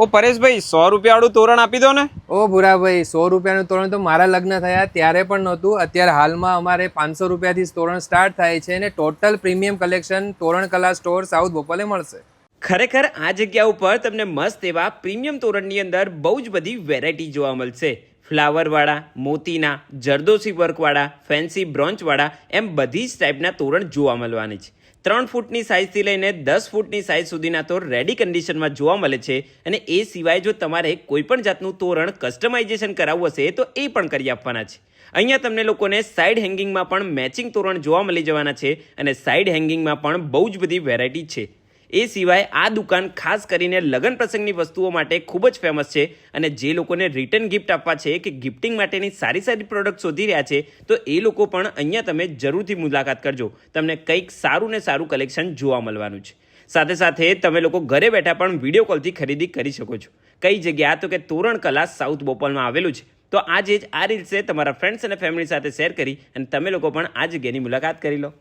ઓ પરેશભાઈ 100 રૂપિયા વાળું તોરણ આપી દો ને। ઓ ભૂરાભાઈ 100 રૂપિયાનું તોરણ તો મારા લગ્ન થયા ત્યારે પણ નહોતું। અત્યારે હાલમાં અમારે 500 રૂપિયાથી તોરણ સ્ટાર્ટ થાય છે અને ટોટલ પ્રીમિયમ કલેક્શન તોરણ કલા સ્ટોર સાઉથ બોપલે મળશે। ખરેખર આ જગ્યા ઉપર તમને મસ્ત એવા પ્રીમિયમ તોરણની અંદર બહુ જ બધી વેરાયટી જોવા મળશે। ફ્લાવરવાળા, મોતીના, જરદોશી વર્કવાળા, ફેન્સી બ્રોન્ચવાળા એમ બધી જ ટાઈપના તોરણ જોવા મળવાની છે। 3 ફૂટની સાઇઝથી લઈને 10 ફૂટની સાઇઝ સુધીના તો રેડી કન્ડિશનમાં જોવા મળે છે। અને એ સિવાય જો તમારે કોઈ પણ જાતનું તોરણ કસ્ટમાઇઝેશન કરાવવું હશે તો એ પણ કરી આપવાના છે। અહીંયા તમને લોકોને સાઇડ હેંગિંગમાં પણ મેચિંગ તોરણ જોવા મળી જવાના છે અને સાઇડ હેંગિંગમાં પણ બહુ જ બધી વેરાયટી છે। એ સિવાય આ દુકાન ખાસ કરીને લગ્ન પ્રસંગની વસ્તુઓ માટે ખૂબ જ ફેમસ છે અને જે લોકોને રિટર્ન ગિફ્ટ આપવા છે કે ગિફ્ટિંગ માટેની સારી સારી પ્રોડક્ટ શોધી રહ્યા છે તો એ લોકો પણ અહીંયા તમે જરૂરથી મુલાકાત કરજો। તમને કંઈક સારું ને સારું કલેક્શન જોવા મળવાનું છે। સાથે સાથે તમે લોકો ઘરે બેઠા પણ વિડીયો કોલથી ખરીદી કરી શકો છો। કઈ જગ્યા તો કે તોરણ કલા સાઉથ બોપલમાં આવેલું છે। તો આજે જ આ રીલ્સે તમારા ફ્રેન્ડ્સ અને ફેમિલી સાથે શેર કરી અને તમે લોકો પણ આ જગ્યાની મુલાકાત કરી લો।